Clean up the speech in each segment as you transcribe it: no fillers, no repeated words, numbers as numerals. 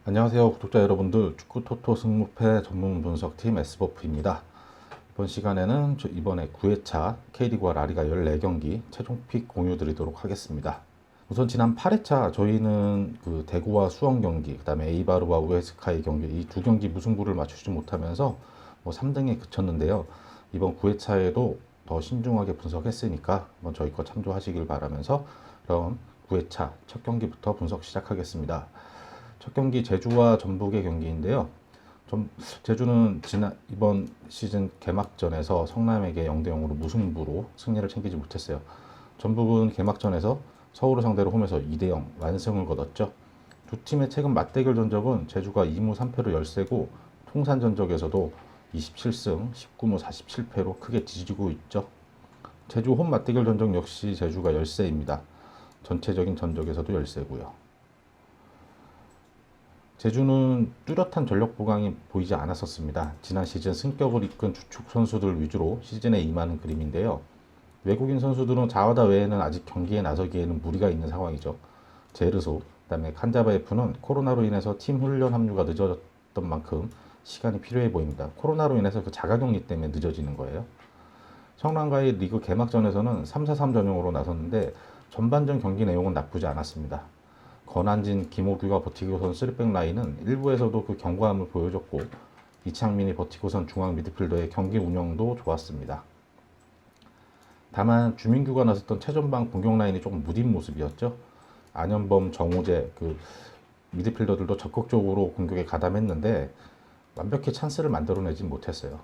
안녕하세요 구독자 여러분들, 축구 토토 승무패 전문 분석팀 S버프입니다. 이번 시간에는 이번에 9회차 K리그와 라리가 14경기 최종픽 공유 드리도록 하겠습니다. 우선 지난 8회차 저희는 그 대구와 수원 경기, 그 다음에 에이바르와 우에스카의 경기, 이 두 경기 무승부를 맞추지 못하면서 3등에 그쳤는데요. 이번 9회차에도 더 신중하게 분석했으니까 한번 저희 거 참조하시길 바라면서 그럼 9회차 첫 경기부터 분석 시작하겠습니다. 첫 경기 제주와 전북의 경기인데요. 제주는 이번 시즌 개막전에서 성남에게 0대0으로 무승부로 승리를 챙기지 못했어요. 전북은 개막전에서 서울을 상대로 홈에서 2대0 완승을 거뒀죠. 두 팀의 최근 맞대결 전적은 제주가 2무 3패로 열세고 통산 전적에서도 27승 19무 47패로 크게 뒤지고 있죠. 제주 홈 맞대결 전적 역시 제주가 열세입니다. 전체적인 전적에서도 열세고요. 제주는 뚜렷한 전력 보강이 보이지 않았었습니다. 지난 시즌 승격을 이끈 주축 선수들 위주로 시즌에 임하는 그림인데요. 외국인 선수들은 자와다 외에는 아직 경기에 나서기에는 무리가 있는 상황이죠. 제르소, 그다음에 칸자바예프는 코로나로 인해서 팀 훈련 합류가 늦어졌던 만큼 시간이 필요해 보입니다. 코로나로 인해서 그 자가격리 때문에 늦어지는 거예요. 성남과의 리그 개막전에서는 3-4-3 전형으로 나섰는데 전반전 경기 내용은 나쁘지 않았습니다. 권한진, 김호규가 버티고선 3백 라인은 일부에서도 그 견고함을 보여줬고 이창민이 버티고선 중앙 미드필더의 경기 운영도 좋았습니다. 다만 주민규가 나섰던 최전방 공격 라인이 조금 무딘 모습이었죠. 안현범, 정우재 그 미드필더들도 적극적으로 공격에 가담했는데 완벽히 찬스를 만들어내진 못했어요.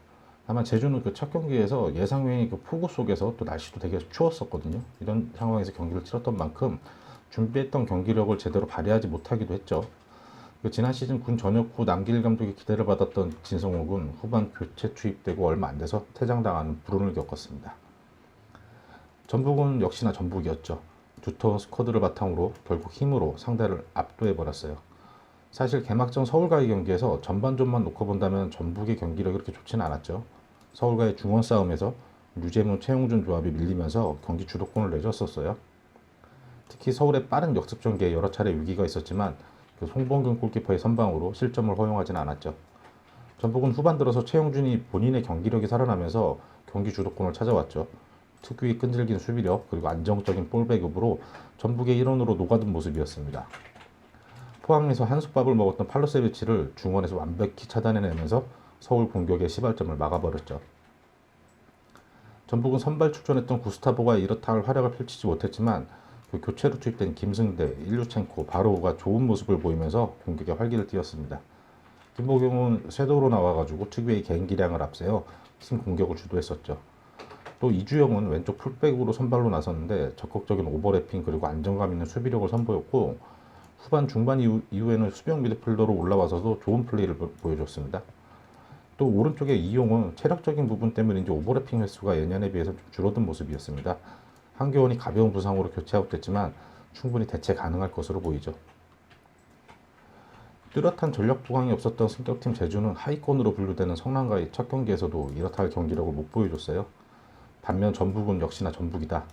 다만 제주는 그 첫 경기에서 예상 외의 그 폭우 속에서 또 날씨도 되게 추웠었거든요. 이런 상황에서 경기를 치렀던 만큼 준비했던 경기력을 제대로 발휘하지 못하기도 했죠. 지난 시즌 군 전역 후 남길 감독의 기대를 받았던 진성욱은 후반 교체 투입되고 얼마 안 돼서 퇴장당하는 불운을 겪었습니다. 전북은 역시나 전북이었죠. 두터운 스쿼드를 바탕으로 결국 힘으로 상대를 압도해버렸어요. 사실 개막전 서울과의 경기에서 전반전만 놓고 본다면 전북의 경기력이 그렇게 좋지는 않았죠. 서울과의 중원 싸움에서 류재문, 최용준 조합이 밀리면서 경기 주도권을 내줬었어요. 특히 서울의 빠른 역습 전개에 여러 차례 위기가 있었지만 그 송범근 골키퍼의 선방으로 실점을 허용하진 않았죠. 전북은 후반 들어서 최용준이 본인의 경기력이 살아나면서 경기 주도권을 찾아왔죠. 특유의 끈질긴 수비력 그리고 안정적인 볼 배급으로 전북의 일원으로 녹아든 모습이었습니다. 포항에서 한솥밥을 먹었던 팔로세비치를 중원에서 완벽히 차단해내면서 서울 공격의 시발점을 막아버렸죠. 전북은 선발 출전했던 구스타보가 이렇다 할 활약을 펼치지 못했지만 그 교체로 투입된 김승대, 일류첸코, 바로우가 좋은 모습을 보이면서 공격에 활기를 띄웠습니다. 김보경은 쇄도로 나와가지고 특유의 개인기량을 앞세워 팀 공격을 주도했었죠. 또 이주영은 왼쪽 풀백으로 선발로 나섰는데 적극적인 오버래핑 그리고 안정감 있는 수비력을 선보였고 후반 중반 이후에는 수비형 미드필더로 올라와서도 좋은 플레이를 보여줬습니다. 또 오른쪽에 이용은 체력적인 부분 때문인지 오버래핑 횟수가 예년에 비해서 좀 줄어든 모습이었습니다. 한교원이 가벼운 부상으로 교체 아웃됐지만 충분히 대체 가능할 것으로 보이죠. 뚜렷한 전력 부강이 없었던 승격팀 제주는 하위권으로 분류되는 성남과의 첫 경기에서도 이렇다 할 경기력을 못 보여줬어요. 반면 전북은 역시나 전북이다.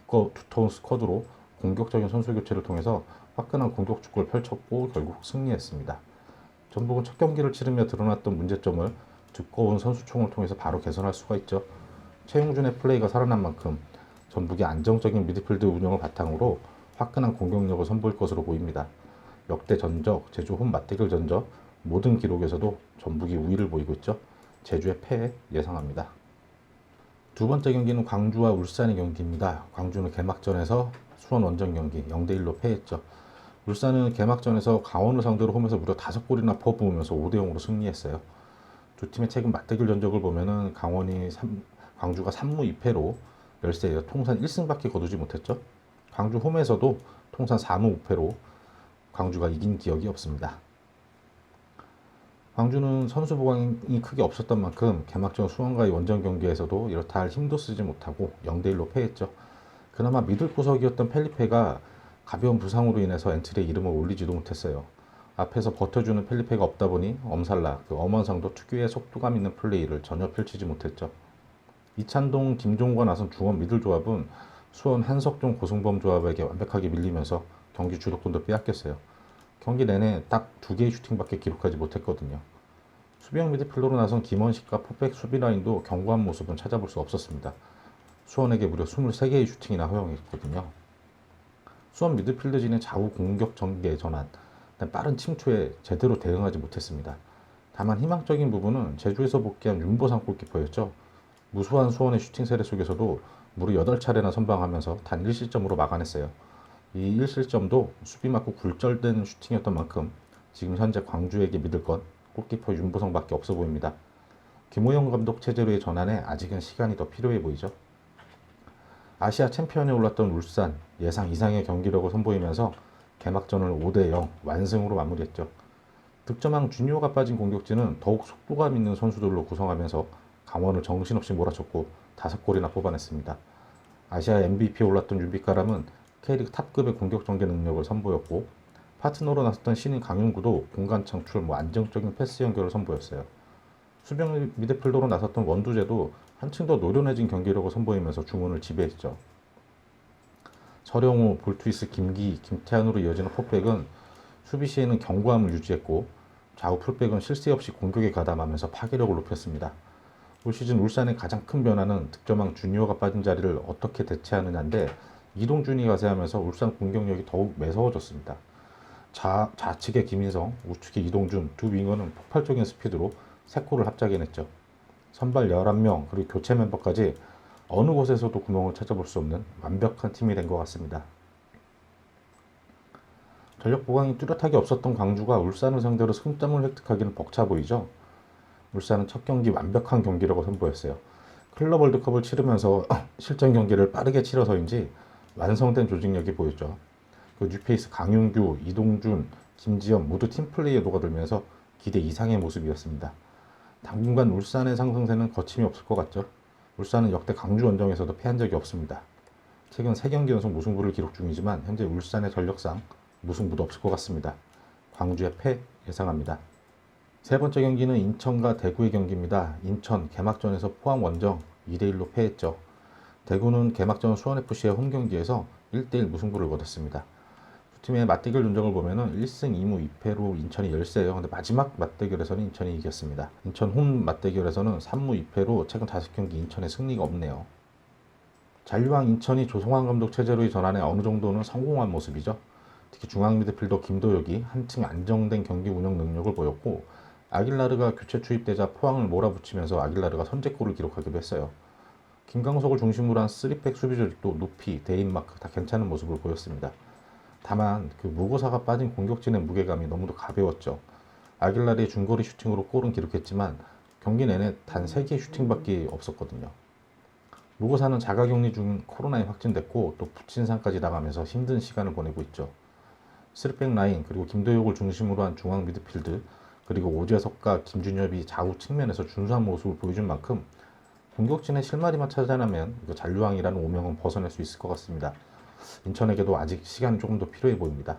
두터운 스쿼드로 공격적인 선수 교체를 통해서 화끈한 공격 축구를 펼쳤고 결국 승리했습니다. 전북은 첫 경기를 치르며 드러났던 문제점을 두꺼운 선수총을 통해서 바로 개선할 수가 있죠. 최용준의 플레이가 살아난 만큼 전북이 안정적인 미드필드 운영을 바탕으로 화끈한 공격력을 선보일 것으로 보입니다. 역대 전적, 제주 홈 맞대결 전적 모든 기록에서도 전북이 우위를 보이고 있죠. 제주의 패 예상합니다. 두 번째 경기는 광주와 울산의 경기입니다. 광주는 개막전에서 수원 원정 경기 0대1로 패했죠. 울산은 개막전에서 강원을 상대로 홈에서 무려 5골이나 퍼부으면서 5대0으로 승리했어요. 두 팀의 최근 맞대결 전적을 보면은 광주가 3무 2패로 열세예요. 통산 1승밖에 거두지 못했죠. 광주 홈에서도 통산 4무 5패로 광주가 이긴 기억이 없습니다. 광주는 선수 보강이 크게 없었던 만큼 개막전 수원과의 원정 경기에서도 이렇다 할 힘도 쓰지 못하고 0대1로 패했죠. 그나마 미들 구석이었던 펠리페가 가벼운 부상으로 인해서 엔트리에 이름을 올리지도 못했어요. 앞에서 버텨주는 펠리페가 없다 보니 엄살라, 그 엄원상도 특유의 속도감 있는 플레이를 전혀 펼치지 못했죠. 이찬동, 김종과 나선 중원 미들 조합은 수원 한석종, 고승범 조합에게 완벽하게 밀리면서 경기 주도권도 빼앗겼어요. 경기 내내 딱 2개의 슈팅밖에 기록하지 못했거든요. 수비형 미드필더로 나선 김원식과 포백 수비 라인도 견고한 모습은 찾아볼 수 없었습니다. 수원에게 무려 23개의 슈팅이나 허용했거든요. 수원 미드필더진의 좌우 공격 전개 전환, 빠른 침투에 제대로 대응하지 못했습니다. 다만 희망적인 부분은 제주에서 복귀한 윤보상 골키퍼였죠. 무수한 수원의 슈팅 세례 속에서도 무려 8차례나 선방하면서 단 1실점으로 막아냈어요. 이 1실점도 수비 맞고 굴절된 슈팅이었던 만큼 지금 현재 광주에게 믿을 건 골키퍼 윤보성밖에 없어 보입니다. 김호영 감독 체제로의 전환에 아직은 시간이 더 필요해 보이죠. 아시아 챔피언에 올랐던 울산, 예상 이상의 경기력을 선보이면서 개막전을 5대0 완승으로 마무리했죠. 득점왕 주니어가 빠진 공격진은 더욱 속도감 있는 선수들로 구성하면서 강원을 정신없이 몰아쳤고 5골이나 뽑아냈습니다. 아시아 MVP에 올랐던 유비카람은 K리그 탑급의 공격 전개 능력을 선보였고, 파트너로 나섰던 신인 강윤구도 공간 창출, 안정적인 패스 연결을 선보였어요. 수비형 미드필더로 나섰던 원두재도 한층 더 노련해진 경기력을 선보이면서 주문을 지배했죠. 서령우, 볼투이스, 김기, 김태환으로 이어지는 포백은 수비 시에는 견고함을 유지했고, 좌우 풀백은 실세 없이 공격에 가담하면서 파괴력을 높였습니다. 올 시즌 울산의 가장 큰 변화는 득점왕 주니어가 빠진 자리를 어떻게 대체하느냐인데, 이동준이 가세하면서 울산 공격력이 더욱 매서워졌습니다. 좌측의 김인성, 우측의 이동준, 두 윙어는 폭발적인 스피드로 3골을 합작해냈죠. 선발 11명, 그리고 교체 멤버까지 어느 곳에서도 구멍을 찾아볼 수 없는 완벽한 팀이 된 것 같습니다. 전력 보강이 뚜렷하게 없었던 광주가 울산을 상대로 승점을 획득하기는 벅차 보이죠. 울산은 첫 경기 완벽한 경기력을 선보였어요. 클럽 월드컵을 치르면서 실전 경기를 빠르게 치러서인지 완성된 조직력이 보였죠. 그 뉴페이스 강윤규, 이동준, 김지현 모두 팀플레이에 녹아들면서 기대 이상의 모습이었습니다. 당분간 울산의 상승세는 거침이 없을 것 같죠. 울산은 역대 광주 원정에서도 패한 적이 없습니다. 최근 3경기 연속 무승부를 기록 중이지만 현재 울산의 전력상 무승부도 없을 것 같습니다. 광주의 패 예상합니다. 세 번째 경기는 인천과 대구의 경기입니다. 인천 개막전에서 포항 원정 2대1로 패했죠. 대구는 개막전 수원FC의 홈경기에서 1대1 무승부를 거뒀습니다. 두 팀의 맞대결 전적을 보면은 1승 2무 2패로 인천이 열세예요. 근데 마지막 맞대결에서는 인천이 이겼습니다. 인천 홈 맞대결에서는 3무 2패로 최근 5경기 인천의 승리가 없네요. 잔류왕 인천이 조성환 감독 체제로의 전환에 어느 정도는 성공한 모습이죠. 특히 중앙 미드필더 김도혁이 한층 안정된 경기 운영 능력을 보였고, 아길라르가 교체 투입되자 포항을 몰아붙이면서 아길라르가 선제골을 기록하기도 했어요. 김강석을 중심으로 한 3백 수비 조직도 높이, 데인마크 다 괜찮은 모습을 보였습니다. 다만 그 무고사가 빠진 공격진의 무게감이 너무도 가벼웠죠. 아길라르의 중거리 슈팅으로 골은 기록했지만 경기 내내 단 3개의 슈팅밖에 없었거든요. 무고사는 자가격리 중인 코로나에 확진됐고 또 부친상까지 나가면서 힘든 시간을 보내고 있죠. 3백 라인, 그리고 김도혁을 중심으로 한 중앙 미드필드, 그리고 오재석과 김준엽이 좌우 측면에서 준수한 모습을 보여준 만큼 공격진의 실마리만 찾아내면 잔류왕이라는 오명은 벗어날 수 있을 것 같습니다. 인천에게도 아직 시간이 조금 더 필요해 보입니다.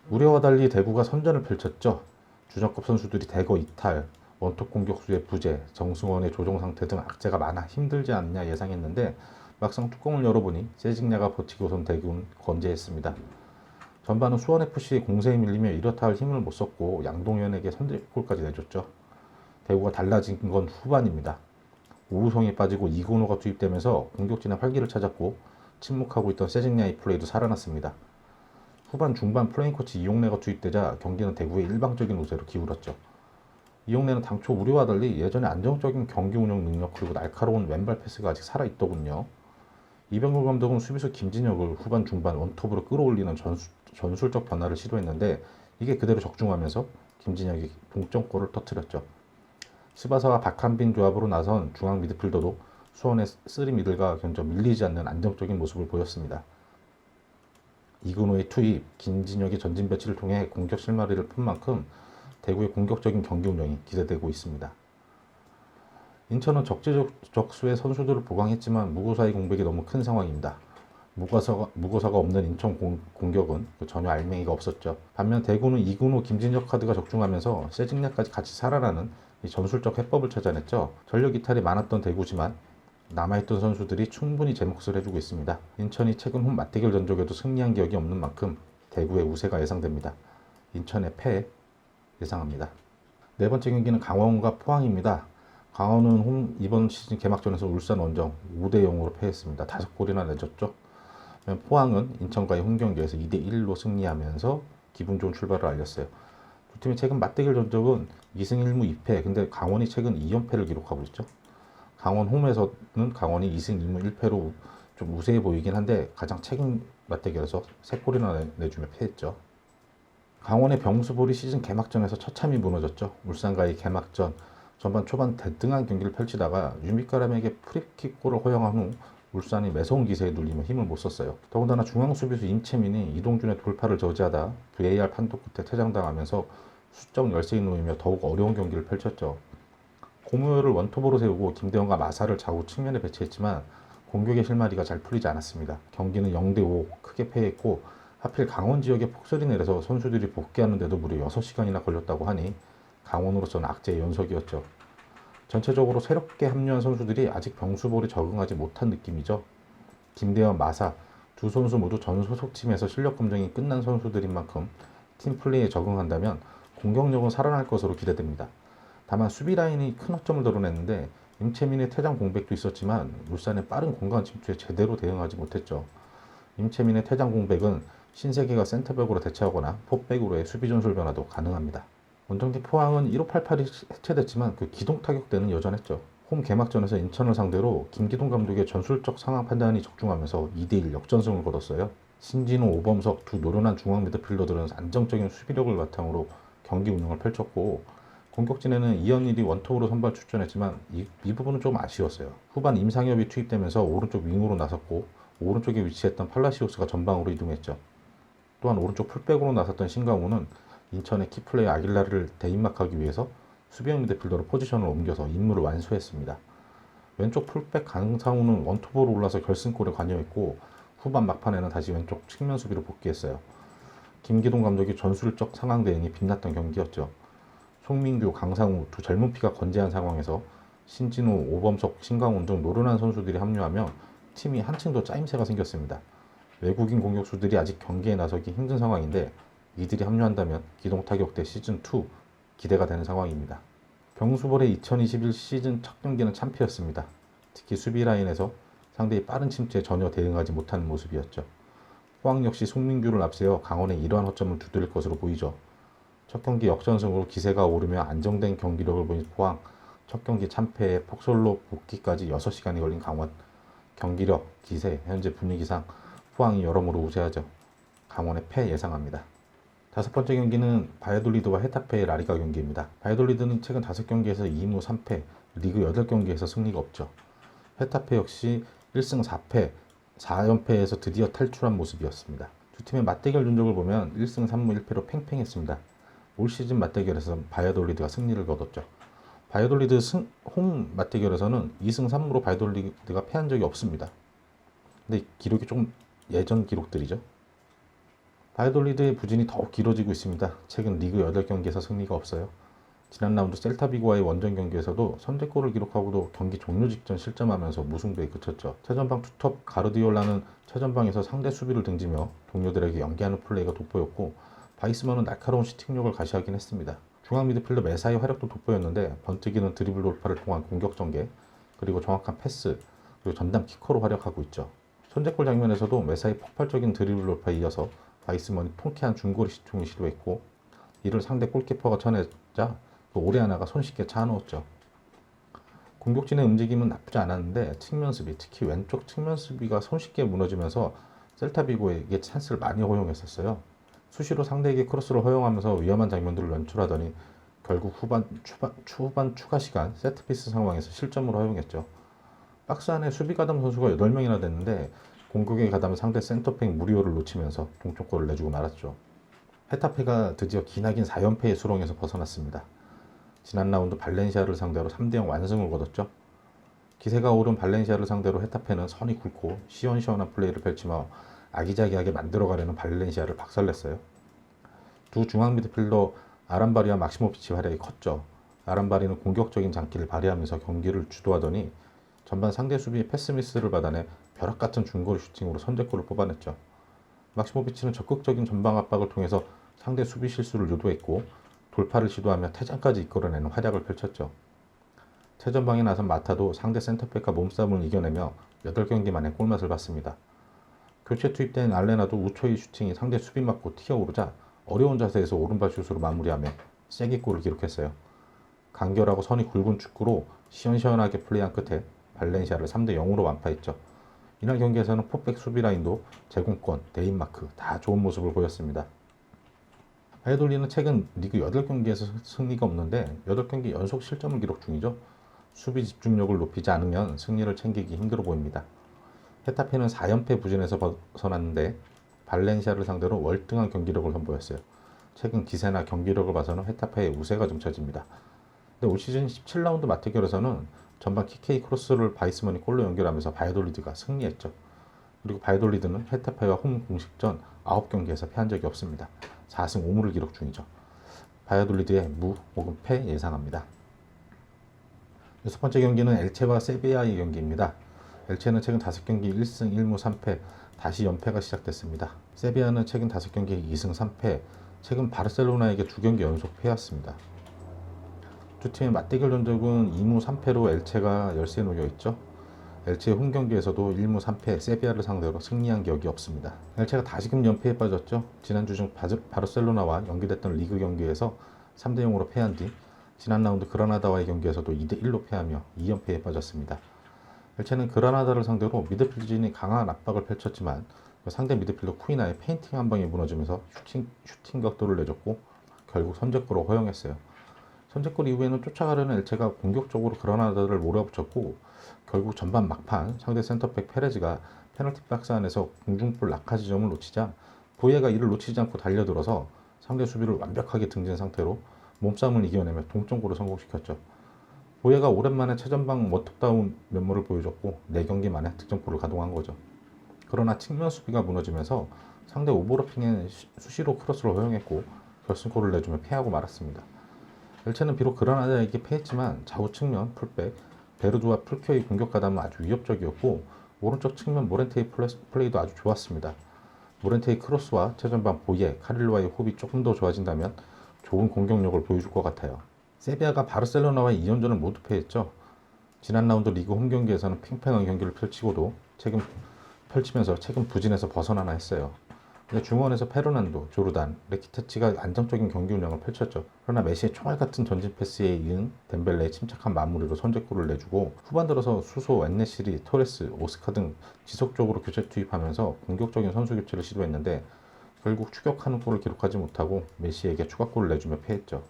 우려와 달리 대구가 선전을 펼쳤죠. 주전급 선수들이 대거 이탈, 원톱 공격수의 부재, 정승원의 조종 상태 등 악재가 많아 힘들지 않냐 예상했는데 막상 뚜껑을 열어보니 세징야가 버티고선 대구는 건재했습니다. 전반은 수원FC의 공세에 밀리며 이렇다 할 힘을 못 썼고 양동현에게 선제골까지 내줬죠. 대구가 달라진 건 후반입니다. 오우성이 빠지고 이근호가 투입되면서 공격진의 활기를 찾았고 침묵하고 있던 세징야의 플레이도 살아났습니다. 후반 중반 플레인 코치 이용래가 투입되자 경기는 대구의 일방적인 우세로 기울었죠. 이용래는 당초 우려와 달리 예전의 안정적인 경기 운영 능력, 그리고 날카로운 왼발 패스가 아직 살아있더군요. 이병국 감독은 수비수 김진혁을 후반 중반 원톱으로 끌어올리는 전술적 변화를 시도했는데 이게 그대로 적중하면서 김진혁이 동점골을 터뜨렸죠. 스바사와 박한빈 조합으로 나선 중앙 미드필더도 수원의 3미들과 견저 밀리지 않는 안정적인 모습을 보였습니다. 이근호의 투입, 김진혁의 전진 배치를 통해 공격 실마리를 푼 만큼 대구의 공격적인 경기 운영이 기대되고 있습니다. 인천은 적재적소의 선수들을 보강했지만 무고사의 공백이 너무 큰 상황입니다. 무고사가 없는 인천 공격은 전혀 알맹이가 없었죠. 반면 대구는 이근호, 김진혁 카드가 적중하면서 세징야까지 같이 살아나는 이 전술적 해법을 찾아냈죠. 전력 이탈이 많았던 대구지만 남아있던 선수들이 충분히 제 몫을 해주고 있습니다. 인천이 최근 홈 맞대결 전적에도 승리한 기억이 없는 만큼 대구의 우세가 예상됩니다. 인천의 패 예상합니다. 네 번째 경기는 강원과 포항입니다. 강원은 이번 시즌 개막전에서 울산 원정 5대0으로 패했습니다. 5골이나 내줬죠. 포항은 인천과의 홈 경기에서 2대1로 승리하면서 기분 좋은 출발을 알렸어요. 두 팀의 최근 맞대결 전적은 2승 1무 2패. 근데 강원이 최근 2연패를 기록하고 있죠. 강원 홈에서는 강원이 2승 2무 1패로 좀 우세해 보이긴 한데 가장 최근 맞대결에서 3골이나 내주며 패했죠. 강원의 병수볼이 시즌 개막전에서 처참히 무너졌죠. 울산과의 개막전 전반 초반 대등한 경기를 펼치다가 유미카람에게 프리킥골을 허용한 후 울산이 매서운 기세에 눌리며 힘을 못 썼어요. 더군다나 중앙 수비수 임채민이 이동준의 돌파를 저지하다 VAR 판독 끝에 퇴장당하면서 수적 열세에 놓이며 더욱 어려운 경기를 펼쳤죠. 고무열을 원톱으로 세우고 김대원과 마사를 좌우 측면에 배치했지만 공격의 실마리가 잘 풀리지 않았습니다. 경기는 0대5 크게 패했고 하필 강원 지역에 폭설이 내려서 선수들이 복귀하는데도 무려 6시간이나 걸렸다고 하니 강원으로서는 악재의 연속이었죠. 전체적으로 새롭게 합류한 선수들이 아직 병수볼에 적응하지 못한 느낌이죠. 김대현, 마사 두 선수 모두 전 소속팀에서 실력 검증이 끝난 선수들인 만큼 팀 플레이에 적응한다면 공격력은 살아날 것으로 기대됩니다. 다만 수비 라인이 큰 허점을 드러냈는데 임채민의 퇴장 공백도 있었지만 울산의 빠른 공간 침투에 제대로 대응하지 못했죠. 임채민의 퇴장 공백은 신세계가 센터백으로 대체하거나 포백으로의 수비 전술 변화도 가능합니다. 원정팀 포항은 1588이 해체됐지만 그 기동 타격대는 여전했죠. 홈 개막전에서 인천을 상대로 김기동 감독의 전술적 상황 판단이 적중하면서 2대1 역전승을 거뒀어요. 신진호, 오범석 두 노련한 중앙 미드필더들은 안정적인 수비력을 바탕으로 경기 운영을 펼쳤고 공격진에는 이현일이 원톱으로 선발 출전했지만 이 부분은 좀 아쉬웠어요. 후반 임상엽이 투입되면서 오른쪽 윙으로 나섰고 오른쪽에 위치했던 팔라시오스가 전방으로 이동했죠. 또한 오른쪽 풀백으로 나섰던 신강호는 인천의 키플레이어 아길라를 대입막하기 위해서 수비형 미드필더로 포지션을 옮겨서 임무를 완수했습니다. 왼쪽 풀백 강상우는 원톱으로 올라서 결승골에 관여했고 후반 막판에는 다시 왼쪽 측면 수비로 복귀했어요. 김기동 감독의 전술적 상황 대응이 빛났던 경기였죠. 송민규, 강상우 두 젊은 피가 건재한 상황에서 신진우, 오범석, 신강훈 등 노련한 선수들이 합류하며 팀이 한층 더 짜임새가 생겼습니다. 외국인 공격수들이 아직 경기에 나서기 힘든 상황인데 이들이 합류한다면 기동타격대 시즌2 기대가 되는 상황입니다. 병수볼의 2021 시즌 첫 경기는 참패였습니다. 특히 수비 라인에서 상대의 빠른 침투에 전혀 대응하지 못하는 모습이었죠. 포항 역시 송민규를 앞세워 강원의 이러한 허점을 두드릴 것으로 보이죠. 첫 경기 역전승으로 기세가 오르며 안정된 경기력을 보인 포항, 첫 경기 참패에 폭설로 복귀까지 6시간이 걸린 강원. 경기력, 기세, 현재 분위기상 포항이 여러모로 우세하죠. 강원의 패 예상합니다. 다섯 번째 경기는 바이돌리드와 헤타페의 라리가 경기입니다. 바이돌리드는 최근 5경기에서 2무 3패, 리그 8경기에서 승리가 없죠. 헤타페 역시 1승 4패, 4연패에서 드디어 탈출한 모습이었습니다. 두 팀의 맞대결 전적을 보면 1승 3무 1패로 팽팽했습니다. 올 시즌 맞대결에서 바이돌리드가 승리를 거뒀죠. 바이돌리드 홈 맞대결에서는 2승 3무로 바이돌리드가 패한 적이 없습니다. 근데 기록이 조금 예전 기록들이죠. 바이돌리드의 부진이 더욱 길어지고 있습니다. 최근 리그 8경기에서 승리가 없어요. 지난 라운드 셀타비고와의 원정 경기에서도 선제골을 기록하고도 경기 종료 직전 실점하면서 무승부에 그쳤죠. 최전방 투톱 가르디올라는 최전방에서 상대 수비를 등지며 동료들에게 연계하는 플레이가 돋보였고 바이스먼은 날카로운 슈팅력을 가시하긴 했습니다. 중앙 미드필더 메사의 활약도 돋보였는데 번뜩이는 드리블 돌파를 통한 공격 전개, 그리고 정확한 패스, 그리고 전담 키커로 활약하고 있죠. 선제골 장면에서도 메사의 폭발적인 드리블 돌파에 이어서 바이스먼이 통쾌한 중거리 슈팅을 시도했고 이를 상대 골키퍼가 쳐내자 또 오레아나가 손쉽게 차넣었죠. 공격진의 움직임은 나쁘지 않았는데 측면 수비, 특히 왼쪽 측면 수비가 손쉽게 무너지면서 셀타비고에게 찬스를 많이 허용했었어요. 수시로 상대에게 크로스를 허용하면서 위험한 장면들을 연출하더니 결국 후반 추가 시간 세트피스 상황에서 실점으로 허용했죠. 박스 안에 수비 가담 선수가 8명이나 됐는데 공격에 가담은 상대 센터백 무리오를 놓치면서 동점골을 내주고 말았죠. 헤타페가 드디어 기나긴 4연패의 수렁에서 벗어났습니다. 지난 라운드 발렌시아를 상대로 3대0 완승을 거뒀죠. 기세가 오른 발렌시아를 상대로 헤타페는 선이 굵고 시원시원한 플레이를 펼치며 아기자기하게 만들어가려는 발렌시아를 박살냈어요. 두 중앙 미드필더 아람바리와 막시모비치 활약이 컸죠. 아람바리는 공격적인 장기를 발휘하면서 경기를 주도하더니 전반 상대 수비의 패스 미스를 받아내 벼락같은 중거리 슈팅으로 선제골을 뽑아냈죠. 막시모비치는 적극적인 전방 압박을 통해서 상대 수비 실수를 유도했고 돌파를 시도하며 퇴장까지 이끌어내는 활약을 펼쳤죠. 최전방에 나선 마타도 상대 센터백과 몸싸움을 이겨내며 8경기 만에 골맛을 봤습니다. 교체 투입된 알레나도 우초의 슈팅이 상대 수비 맞고 튀어오르자 어려운 자세에서 오른발 슛으로 마무리하며 쐐기골을 기록했어요. 간결하고 선이 굵은 축구로 시원시원하게 플레이한 끝에 발렌시아를 3대0으로 완파했죠. 이날 경기에서는 포백 수비 라인도 제공권, 데인마크 다 좋은 모습을 보였습니다. 바이돌리는 최근 리그 8경기에서 승리가 없는데 8경기 연속 실점을 기록 중이죠. 수비 집중력을 높이지 않으면 승리를 챙기기 힘들어 보입니다. 헤타페는 4연패 부진에서 벗어났는데 발렌시아를 상대로 월등한 경기력을 선보였어요. 최근 기세나 경기력을 봐서는 헤타페의 우세가 점쳐집니다. 근데 올 시즌 17라운드 맞대결에서는 전반 키케이 크로스를 바이스먼이 골로 연결하면서 바이돌리드가 승리했죠. 그리고 바이돌리드는 헤타페와 홈 공식전 9경기에서 패한 적이 없습니다. 4승 5무를 기록 중이죠. 바이돌리드의 무 혹은 패 예상합니다. 6번째 경기는 엘체와 세비야의 경기입니다. 엘체는 최근 5경기 1승 1무 3패, 다시 연패가 시작됐습니다. 세비야는 최근 5경기 2승 3패, 최근 바르셀로나에게 2경기 연속 패였습니다. 두 팀의 맞대결 전적은 2무 3패로 엘체가 열세에 놓여있죠. 엘체의 홈 경기에서도 1무 3패 세비야를 상대로 승리한 기억이 없습니다. 엘체가 다시금 연패에 빠졌죠. 지난주 중 바르셀로나와 연기됐던 리그 경기에서 3대0으로 패한 뒤 지난 라운드 그라나다와의 경기에서도 2대1로 패하며 2연패에 빠졌습니다. 엘체는 그라나다를 상대로 미드필드진이 강한 압박을 펼쳤지만 상대 미드필더 쿠이나의 페인팅 한 방에 무너지면서 슈팅 각도를 내줬고 결국 선제골을 허용했어요. 선제골 이후에는 쫓아가려는 엘체가 공격적으로 그라나다를 몰아붙였고 결국 전반 막판 상대 센터백 페레즈가 페널티 박스 안에서 공중볼 낙하 지점을 놓치자 보예가 이를 놓치지 않고 달려들어서 상대 수비를 완벽하게 등진 상태로 몸싸움을 이겨내며 동점골을 성공시켰죠. 보예가 오랜만에 최전방 워터다운 면모를 보여줬고 4경기 만에 득점골을 가동한 거죠. 그러나 측면 수비가 무너지면서 상대 오버래핑에 수시로 크로스를 허용했고 결승골을 내주며 패하고 말았습니다. 엘체는 비록 그라나다에게 패했지만 좌우 측면 풀백 베르두와 풀켜의 공격 가담은 아주 위협적이었고 오른쪽 측면 모렌테의 플레이도 아주 좋았습니다. 모렌테의 크로스와 최전방 보예, 카릴로와의 호흡이 조금 더 좋아진다면 좋은 공격력을 보여줄 것 같아요. 세비야가 바르셀로나와의 2연전을 모두 패했죠. 지난 라운드 리그 홈 경기에서는 팽팽한 경기를 펼치면서 최근 부진에서 벗어나나 했어요. 근데 중원에서 페르난도, 조르단, 레키타치가 안정적인 경기 운영을 펼쳤죠. 그러나 메시의 총알같은 전진 패스에 이은 덴벨레의 침착한 마무리로 선제골을 내주고 후반 들어서 수소, 엔네시리, 토레스, 오스카 등 지속적으로 교체 투입하면서 공격적인 선수 교체를 시도했는데 결국 추격하는 골을 기록하지 못하고 메시에게 추가골을 내주며 패했죠.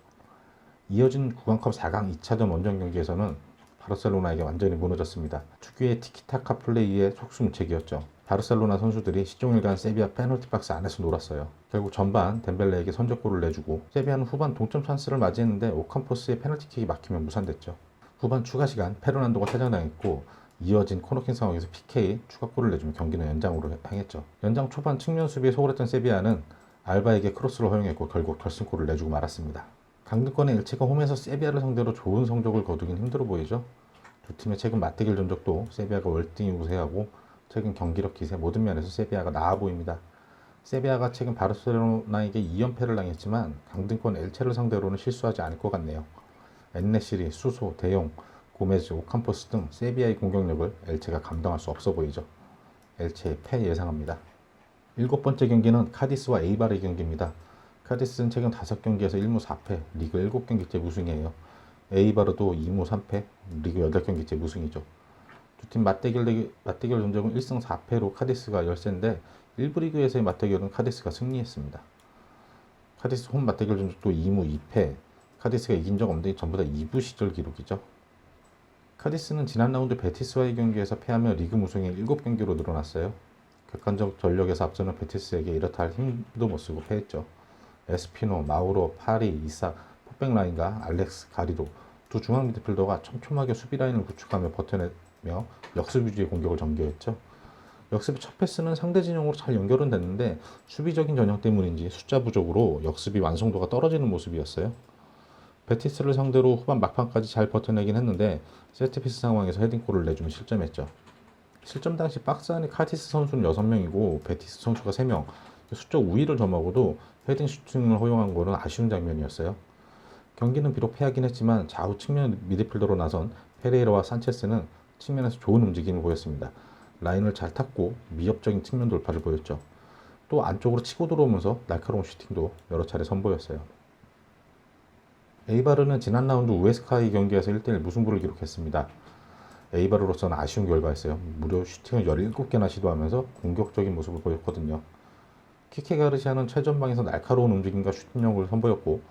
이어진 구강컵 4강 2차전 원정 경기에서는 바르셀로나에게 완전히 무너졌습니다. 특유의 티키타카 플레이의 속수무책이었죠. 바르셀로나 선수들이 시종일관 세비야 페널티 박스 안에서 놀았어요. 결국 전반 덴벨레에게 선제골을 내주고 세비야는 후반 동점 찬스를 맞이했는데 오캄포스의 페널티킥이 막히며 무산됐죠. 후반 추가 시간 페르난도가 퇴장당했고 이어진 코너킥 상황에서 PK 추가골을 내주며 경기는 연장으로 향했죠. 연장 초반 측면 수비에 소홀했던 세비야는 알바에게 크로스를 허용했고 결국 결승골을 내주고 말았습니다. 강등권의 엘체가 홈에서 세비야를 상대로 좋은 성적을 거두긴 힘들어 보이죠. 두 팀의 최근 맞대결 전적도 세비야가 월등히 우세하고 최근 경기력 기세 모든 면에서 세비야가 나아 보입니다. 세비야가 최근 바르셀로나에게 2연패를 당했지만 강등권 엘체를 상대로는 실수하지 않을 것 같네요. 엔네시리, 수소, 대용, 고메즈, 오캄포스 등 세비야의 공격력을 엘체가 감당할 수 없어 보이죠. 엘체의 패 예상합니다. 7번째 경기는 카디스와 에이바르의 경기입니다. 카디스는 최근 5경기에서 1무 4패, 리그 7경기째 무승이에요. 에이바르도 2무 3패, 리그 8경기째 무승이죠. 두 팀 맞대결 전적은 1승 4패로 카디스가 열세인데 1부 리그에서의 맞대결은 카디스가 승리했습니다. 카디스 홈 맞대결 전적도 2무 2패, 카디스가 이긴 적 없는데 전부 다 2부 시절 기록이죠. 카디스는 지난 라운드 베티스와의 경기에서 패하며 리그 무승이 7경기로 늘어났어요. 객관적 전력에서 앞서는 베티스에게 이렇다 할 힘도 못 쓰고 패했죠. 에스피노, 마우로, 파리, 이사, 포백 라인과 알렉스, 가리도 두 중앙 미드필더가 촘촘하게 수비 라인을 구축하며 버텨내며 역습 위주의 공격을 전개했죠. 역습의 첫 패스는 상대 진영으로 잘 연결은 됐는데 수비적인 전형 때문인지 숫자 부족으로 역습이 완성도가 떨어지는 모습이었어요. 베티스를 상대로 후반 막판까지 잘 버텨내긴 했는데 세트피스 상황에서 헤딩골을 내주면 실점했죠. 실점 당시 박스 안에 카디스 선수는 6명이고 베티스 선수가 3명, 수적 우위를 점하고도 헤딩 슈팅을 허용한 거는 아쉬운 장면이었어요. 경기는 비록 패하긴 했지만 좌우 측면 미드필더로 나선 페레이라와 산체스는 측면에서 좋은 움직임을 보였습니다. 라인을 잘 탔고 위협적인 측면 돌파를 보였죠. 또 안쪽으로 치고 들어오면서 날카로운 슈팅도 여러 차례 선보였어요. 에이바르는 지난 라운드 우에스카이 경기에서 1대1 무승부를 기록했습니다. 에이바르로서는 아쉬운 결과였어요. 무려 슈팅을 17개나 시도하면서 공격적인 모습을 보였거든요. 키케 가르시아는 최전방에서 날카로운 움직임과 슈팅력을 선보였고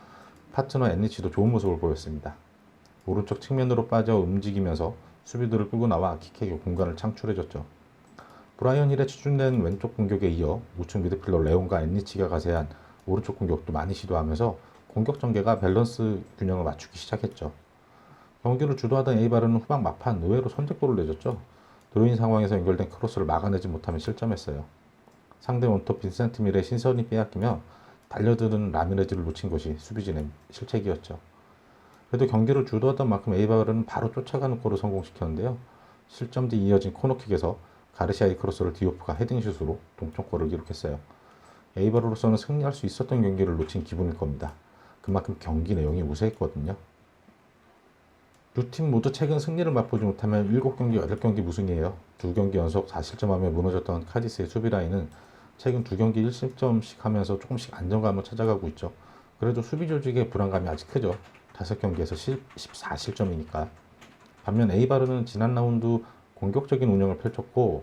파트너 엔리치도 좋은 모습을 보였습니다. 오른쪽 측면으로 빠져 움직이면서 수비들을 끌고 나와 키케에게 공간을 창출해줬죠. 브라이언 힐에 추진된 왼쪽 공격에 이어 우측 미드필더 레온과 엔리치가 가세한 오른쪽 공격도 많이 시도하면서 공격 전개가 밸런스 균형을 맞추기 시작했죠. 경기를 주도하던 에이바르는 후반 막판 의외로 선제골을 내줬죠. 드로인 상황에서 연결된 크로스를 막아내지 못하며 실점했어요. 상대 원톱 빈센트 밀의 신선이 빼앗기며 달려드는 라미레즈를 놓친 것이 수비진의 실책이었죠. 그래도 경기를 주도하던 만큼 에이바르는 바로 쫓아가는 골을 성공시켰는데요. 실점 뒤 이어진 코너킥에서 가르시아의 크로스를 디오프가 헤딩슛으로 동점골을 기록했어요. 에이바르로서는 승리할 수 있었던 경기를 놓친 기분일 겁니다. 그만큼 경기 내용이 우세했거든요. 두 팀 모두 최근 승리를 맛보지 못하면 7경기, 8경기 무승이에요. 2경기 연속 4실점하며 무너졌던 카디스의 수비 라인은 최근 2경기 1실점씩 하면서 조금씩 안정감을 찾아가고 있죠. 그래도 수비 조직의 불안감이 아직 크죠. 5경기에서 14실점이니까. 반면 에이바르는 지난 라운드 공격적인 운영을 펼쳤고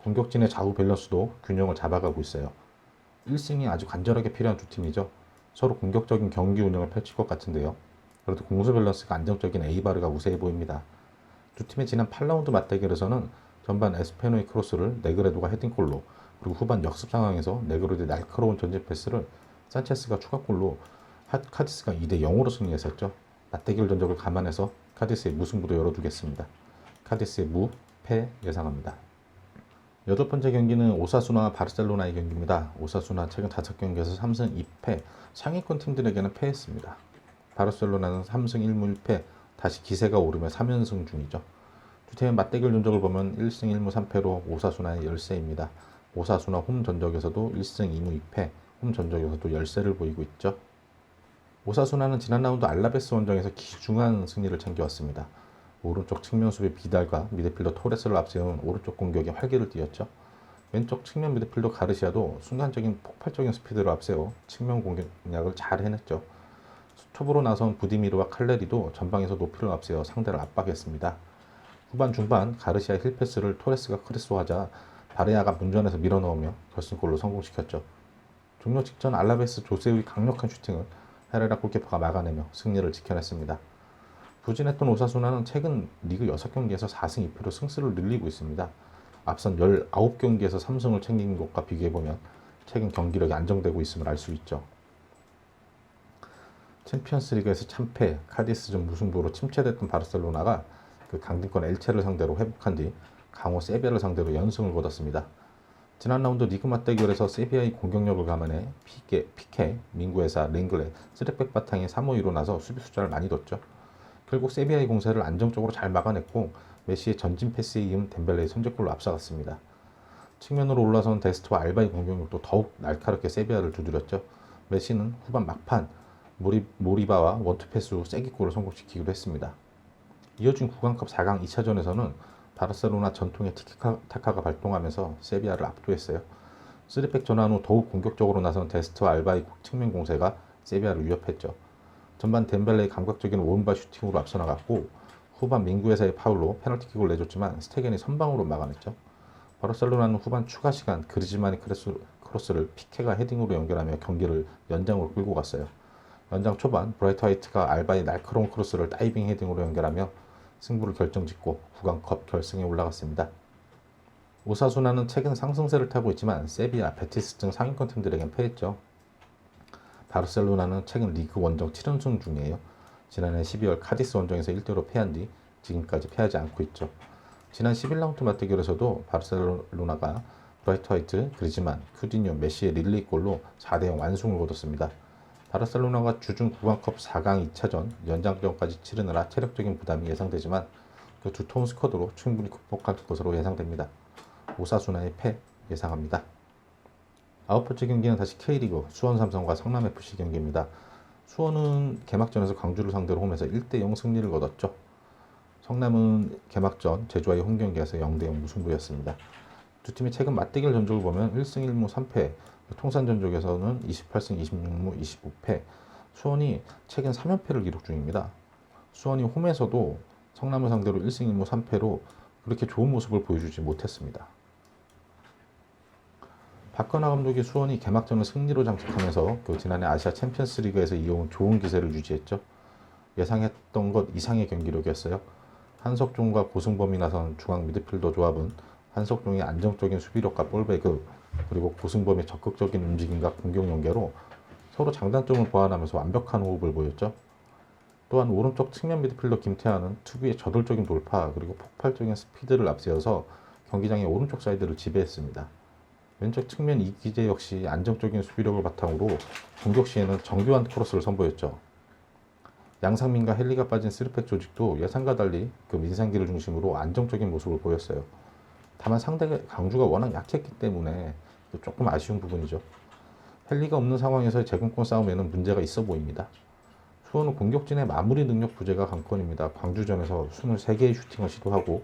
공격진의 좌우 밸런스도 균형을 잡아가고 있어요. 1승이 아주 간절하게 필요한 두 팀이죠. 서로 공격적인 경기 운영을 펼칠 것 같은데요. 그래도 공수 밸런스가 안정적인 에이바르가 우세해 보입니다. 두 팀의 지난 8라운드 맞대결에서는 전반 에스페노의 크로스를 네그레도가 헤딩골로, 그리고 후반 역습 상황에서 네그레도의 날카로운 전진 패스를 산체스가 추가골로 카디스가 2대 0으로 승리했었죠. 맞대결 전적을 감안해서 카디스의 무승부도 열어두겠습니다. 카디스의 무, 패 예상합니다. 8번째 경기는 오사수나와 바르셀로나의 경기입니다. 오사수나 최근 5경기에서 3승 2패, 상위권 팀들에게는 패했습니다. 바르셀로나는 3승 1무 1패, 다시 기세가 오르며 3연승 중이죠. 두 팀의 맞대결 전적을 보면 1승 1무 3패로 오사수나의 열세입니다. 오사수나 홈 전적에서도 1승 2무 2패, 홈 전적에서도 열세를 보이고 있죠. 오사수나는 지난 라운드 알라베스 원정에서 귀중한 승리를 챙겨왔습니다. 오른쪽 측면 수비 비달과 미드필더 토레스를 앞세운 오른쪽 공격에 활기를 띠었죠. 왼쪽 측면 미드필더 가르시아도 순간적인 폭발적인 스피드로 앞세워 측면 공략을 잘 해냈죠. 수톱으로 나선 부디미르와 칼레리도 전방에서 높이를 앞세워 상대를 압박했습니다. 후반 중반 가르시아 힐패스를 토레스가 크리스하자 바레아가 문전에서 밀어넣으며 결승골로 성공시켰죠. 종료 직전 알라베스 조세우의 강력한 슈팅을 헤레라 골키퍼가 막아내며 승리를 지켜냈습니다. 부진했던 오사수나는 최근 리그 6경기에서 4승 2패로 승수를 늘리고 있습니다. 앞선 19경기에서 3승을 챙긴 것과 비교해보면 최근 경기력이 안정되고 있음을 알 수 있죠. 챔피언스리그에서 참패, 카디스전 무승부로 침체됐던 바르셀로나가 그 강등권 엘체를 상대로 회복한 뒤 강호 세비야를 상대로 연승을 거뒀습니다. 지난 라운드 리그 맞대결에서 세비야의 공격력을 감안해 피케, 민구에사, 랭글레, 쓰리백 바탕에 3-5-2로 나서 수비 숫자를 많이 뒀죠. 결국 세비야의 공세를 안정적으로 잘 막아냈고 메시의 전진 패스에 이은 덴벨레의 선제골로 앞서갔습니다. 측면으로 올라선 데스트와 알바의 공격력도 더욱 날카롭게 세비야를 두드렸죠. 메시는 후반 막판 모리바와 원투패스로 쐐기골을 성공시키기도 했습니다. 이어진 구강컵 4강 2차전에서는 바르셀로나 전통의 티키타카가 발동하면서 세비야를 압도했어요. 3백 전환 후 더욱 공격적으로 나선 데스트와 알바의 측면 공세가 세비야를 위협했죠. 전반 덴벨레의 감각적인 오른발 슈팅으로 앞서 나갔고 후반 민구에사의 파울로 페널티킥을 내줬지만 스테겐이 선방으로 막아냈죠. 바르셀로나는 후반 추가 시간 그리즈만의 크로스를 피케가 헤딩으로 연결하며 경기를 연장으로 끌고 갔어요. 연장 초반 브라이트 화이트가 알바의 날카로운 크로스를 다이빙 헤딩으로 연결하며 승부를 결정짓고 구강컵 결승에 올라갔습니다. 오사수나는 최근 상승세를 타고 있지만 세비야, 베티스 등 상위권 팀들에겐 패했죠. 바르셀로나는 최근 리그 원정 7연승 중이에요. 지난해 12월 카디스 원정에서 1대5로 패한 뒤 지금까지 패하지 않고 있죠. 지난 11라운드 맞대결에서도 바르셀로나가 브라이트 화이트, 그리즈만, 쿠디뉴, 메시의 릴레이골로 4대0 완승을 거뒀습니다. 바르셀로나가 주중 구강컵 4강 2차전 연장전까지 치르느라 체력적인 부담이 예상되지만 그 두터운 스쿼드로 충분히 극복할 것으로 예상됩니다. 오사수나의 패 예상합니다. 아홉 번째 경기는 다시 K리그 수원 삼성과 성남FC 경기입니다. 수원은 개막전에서 광주를 상대로 홈에서 1대0 승리를 거뒀죠. 성남은 개막전 제주와의 홈경기에서 0대0 무승부였습니다. 두 팀의 최근 맞대결 전적을 보면 1승 1무 3패, 통산 전적에서는 28승 26무 25패, 수원이 최근 3연패를 기록 중입니다. 수원이 홈에서도 성남을 상대로 1승 1무 3패로 그렇게 좋은 모습을 보여주지 못했습니다. 박건하 감독이 수원이 개막전을 승리로 장식하면서 그 지난해 아시아 챔피언스 리그에서 이어온 좋은 기세를 유지했죠. 예상했던 것 이상의 경기력이었어요. 한석종과 고승범이 나선 중앙 미드필더 조합은 한석종의 안정적인 수비력과 볼배급, 그리고 고승범의 적극적인 움직임과 공격 연계로 서로 장단점을 보완하면서 완벽한 호흡을 보였죠. 또한 오른쪽 측면 미드필더 김태환은 특유의 저돌적인 돌파 그리고 폭발적인 스피드를 앞세워서 경기장의 오른쪽 사이드를 지배했습니다. 왼쪽 측면 이기재 역시 안정적인 수비력을 바탕으로 공격 시에는 정교한 크로스를 선보였죠. 양상민과 헨리가 빠진 3백 조직도 예상과 달리 그 민상기를 중심으로 안정적인 모습을 보였어요. 다만 상대 강주가 워낙 약했기 때문에 조금 아쉬운 부분이죠. 헨리가 없는 상황에서의 제공권 싸움에는 문제가 있어 보입니다. 수원은 공격진의 마무리 능력 부재가 관건입니다. 광주전에서 23개의 슈팅을 시도하고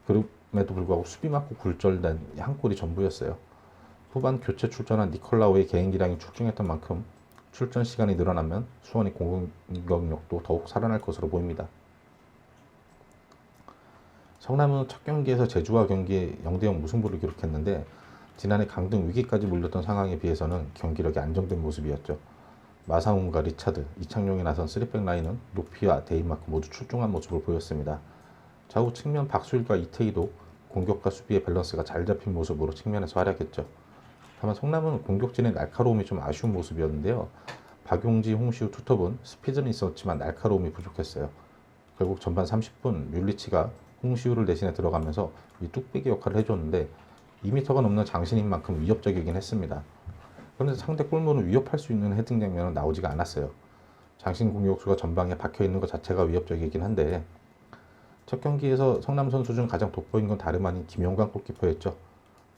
그럼에도 불구하고 수비 맞고 굴절된 한 골이 전부였어요. 후반 교체 출전한 니콜라우의 개인기량이 출중했던 만큼 출전 시간이 늘어나면 수원의 공격력도 더욱 살아날 것으로 보입니다. 성남은 첫 경기에서 제주와 경기에 0대0 무승부를 기록했는데 지난해 강등 위기까지 몰렸던 상황에 비해서는 경기력이 안정된 모습이었죠. 마상훈과 리차드, 이창용이 나선 3백 라인은 높이와 대인만큼 모두 출중한 모습을 보였습니다. 좌우 측면 박수일과 이태희도 공격과 수비의 밸런스가 잘 잡힌 모습으로 측면에서 활약했죠. 다만 성남은 공격진의 날카로움이 좀 아쉬운 모습이었는데요. 박용지, 홍시우 투톱은 스피드는 있었지만 날카로움이 부족했어요. 결국 전반 30분 뮬리치가 홍시우를 대신해 들어가면서 이 뚝배기 역할을 해줬는데 2m가 넘는 장신인 만큼 위협적이긴 했습니다. 그런데 상대 골문을 위협할 수 있는 헤딩 장면은 나오지가 않았어요. 장신 공격수가 전방에 박혀있는 것 자체가 위협적이긴 한데 첫 경기에서 성남 선수 중 가장 돋보인 건 다름 아닌 김용관 골키퍼였죠.